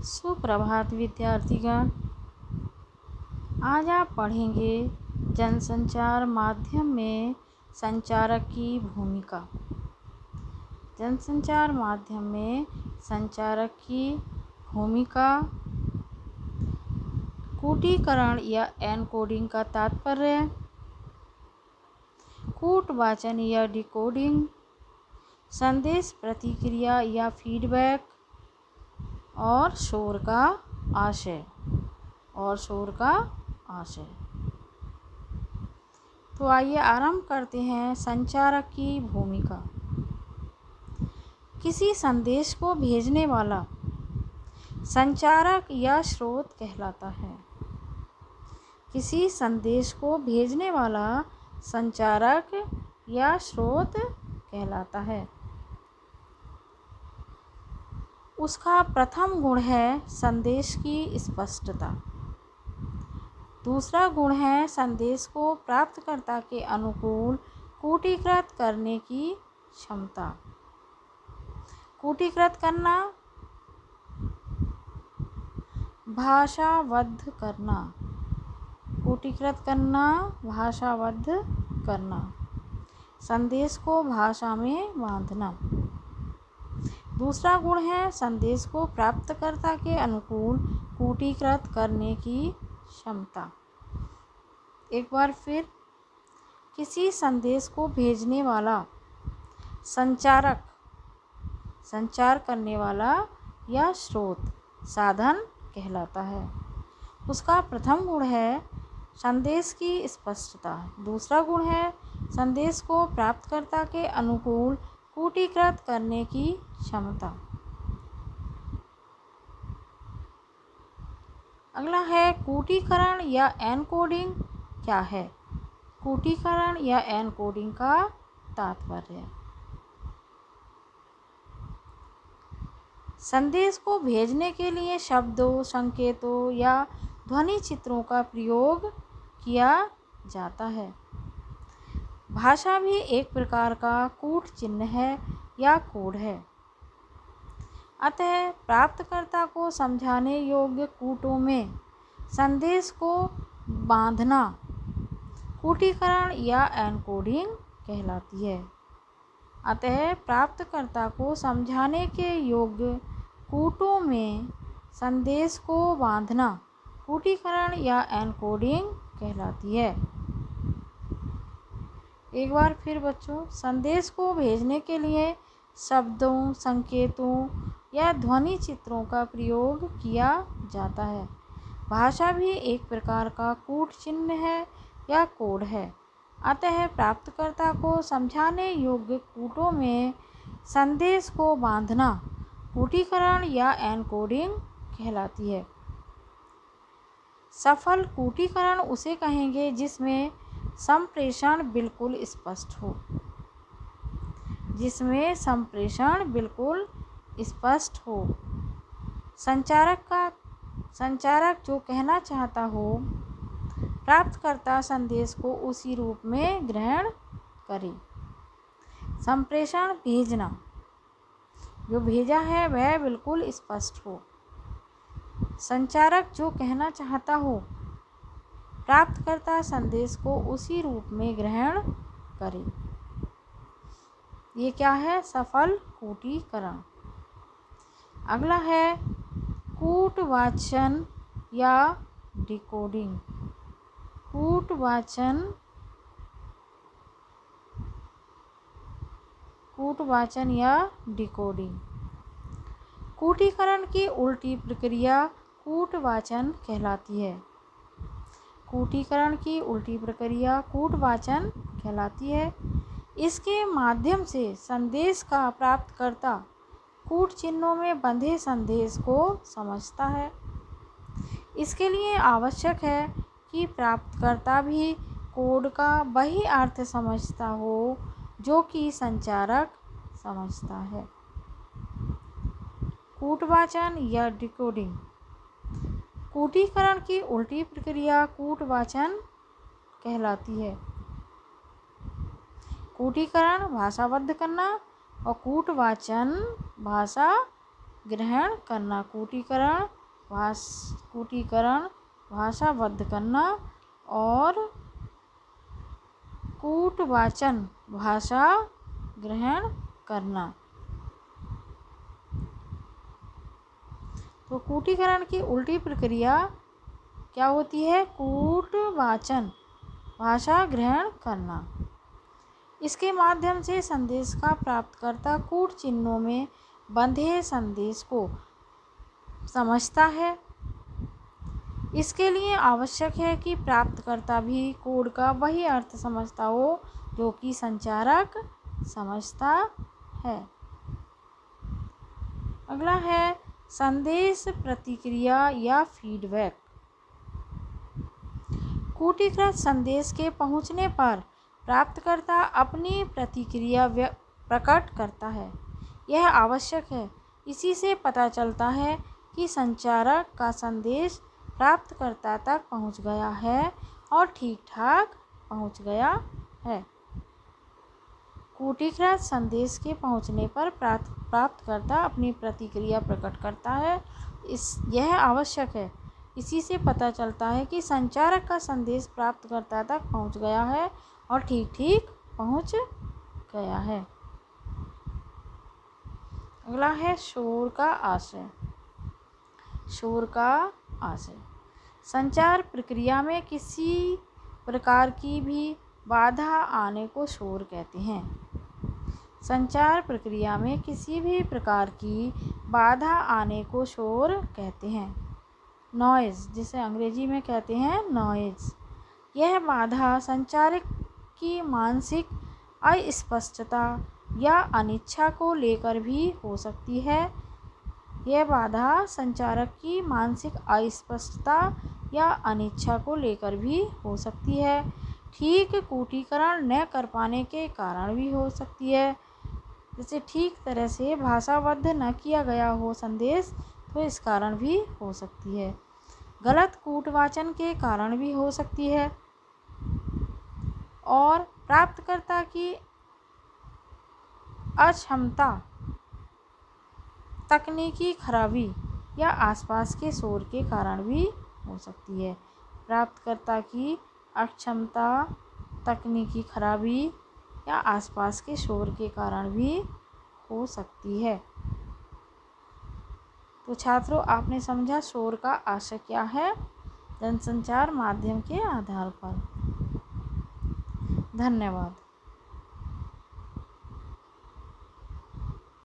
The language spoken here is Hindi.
सुप्रभात विद्यार्थीगण। आज आप पढ़ेंगे जनसंचार माध्यम में संचारक की भूमिका। जनसंचार माध्यम में संचारक की भूमिका। कूटीकरण या एनकोडिंग का तात्पर्य। कूटवाचन या डिकोडिंग। संदेश प्रतिक्रिया या फीडबैक। और शोर का आशय। तो आइए आरंभ करते हैं। संचारक की भूमिका। किसी संदेश को भेजने वाला संचारक या स्रोत कहलाता है। किसी संदेश को भेजने वाला संचारक या स्रोत कहलाता है। उसका प्रथम गुण है संदेश की स्पष्टता। दूसरा गुण है संदेश को प्राप्तकर्ता के अनुकूल कूटीकृत करने की क्षमता। कूटीकृत करना, भाषाबद्ध करना। कूटीकृत करना, भाषाबद्ध करना। संदेश को भाषा में बांधना। दूसरा गुण है संदेश को प्राप्तकर्ता के अनुकूल कूटीकृत करने की क्षमता। एक बार फिर, किसी संदेश को भेजने वाला संचारक, संचार करने वाला या स्रोत, साधन कहलाता है। उसका प्रथम गुण है संदेश की स्पष्टता। दूसरा गुण है संदेश को प्राप्तकर्ता के अनुकूल कूटीकृत करने की क्षमता। अगला है कूटीकरण या एनकोडिंग क्या है। कूटीकरण या एनकोडिंग का तात्पर्य। संदेश को भेजने के लिए शब्दों, संकेतों या ध्वनि चित्रों का प्रयोग किया जाता है। भाषा भी एक प्रकार का कूट चिन्ह है या कोड है। अतः प्राप्तकर्ता को समझाने योग्य कूटों में संदेश को बांधना कूटीकरण या एनकोडिंग कहलाती है। अतः प्राप्तकर्ता को समझाने के योग्य कूटों में संदेश को बांधना कूटीकरण या एनकोडिंग कहलाती है। एक बार फिर बच्चों, संदेश को भेजने के लिए शब्दों, संकेतों या ध्वनि चित्रों का प्रयोग किया जाता है। भाषा भी एक प्रकार का कूट चिन्ह है या कोड है। अतः प्राप्तकर्ता को समझाने योग्य कूटों में संदेश को बांधना कूटीकरण या एनकोडिंग कहलाती है। सफल कूटीकरण उसे कहेंगे जिसमें संप्रेषण बिल्कुल स्पष्ट हो। जिसमें संप्रेषण बिल्कुल स्पष्ट हो। संचारक जो कहना चाहता हो, प्राप्तकर्ता संदेश को उसी रूप में ग्रहण करे। संप्रेषण भेजना, जो भेजा है वह बिल्कुल स्पष्ट हो। संचारक जो कहना चाहता हो, प्राप्तकर्ता संदेश को उसी रूप में ग्रहण करे। ये क्या है? सफल कूटीकरण। अगला है कूटवाचन या डिकोडिंग। कूटवाचन या डिकोडिंग। कूटीकरण की उल्टी प्रक्रिया कूटवाचन कहलाती है। कूटीकरण की उल्टी प्रक्रिया कूटवाचन कहलाती है। इसके माध्यम से संदेश का प्राप्तकर्ता कूट चिन्हों में बंधे संदेश को समझता है। इसके लिए आवश्यक है कि प्राप्तकर्ता भी कोड का वही अर्थ समझता हो जो कि संचारक समझता है। कूटवाचन या डिकोडिंग। कूटीकरण की उल्टी प्रक्रिया कूटवाचन कहलाती है। कूटीकरण भाषाबद्ध करना और कूटवाचन भाषा ग्रहण करना, कूटीकरण भाषाबद्ध करना और कूटवाचन भाषा ग्रहण करना। तो कूटीकरण की उल्टी प्रक्रिया क्या होती है? कूटवाचन भाषा ग्रहण करना। इसके माध्यम से संदेश का प्राप्तकर्ता कूट चिन्हों में बंधे संदेश को समझता है। इसके लिए आवश्यक है कि प्राप्तकर्ता भी कोड का वही अर्थ समझता हो जो कि संचारक समझता है। अगला है संदेश प्रतिक्रिया या फीडबैक। कूटीकृत संदेश के पहुंचने पर प्राप्तकर्ता अपनी प्रतिक्रिया प्रकट करता है। यह आवश्यक है। इसी से पता चलता है कि संचारक का संदेश प्राप्तकर्ता तक पहुंच गया है और ठीक ठाक पहुंच गया है। कूटीकृत संदेश के पहुंचने पर प्राप्तकर्ता अपनी प्रतिक्रिया प्रकट करता है। यह आवश्यक है। इसी से पता चलता है कि संचारक का संदेश प्राप्तकर्ता तक पहुंच गया है और ठीक पहुंच गया है। अगला है शोर का आशय। शोर का आशय संचार प्रक्रिया में किसी प्रकार की भी बाधा आने को शोर कहते हैं। संचार प्रक्रिया में किसी भी प्रकार की बाधा आने को शोर कहते हैं। नॉइज़, जिसे अंग्रेजी में कहते हैं नॉइज़। यह बाधा संचारक की मानसिक अस्पष्टता या अनिच्छा को लेकर भी हो सकती है। यह बाधा संचारक की मानसिक अस्पष्टता या अनिच्छा को लेकर भी हो सकती है। ठीक कूटीकरण न कर पाने के कारण भी हो सकती है। जैसे ठीक तरह से भाषाबद्ध न किया गया हो संदेश, तो इस कारण भी हो सकती है। गलत कूटवाचन के कारण भी हो सकती है और प्राप्तकर्ता की अक्षमता, तकनीकी खराबी या आसपास के शोर के कारण भी हो सकती है। प्राप्तकर्ता की अक्षमता, तकनीकी खराबी या आसपास के शोर के कारण भी हो सकती है। तो छात्रों, आपने समझा शोर का आशय क्या है जनसंचार माध्यम के आधार पर। धन्यवाद।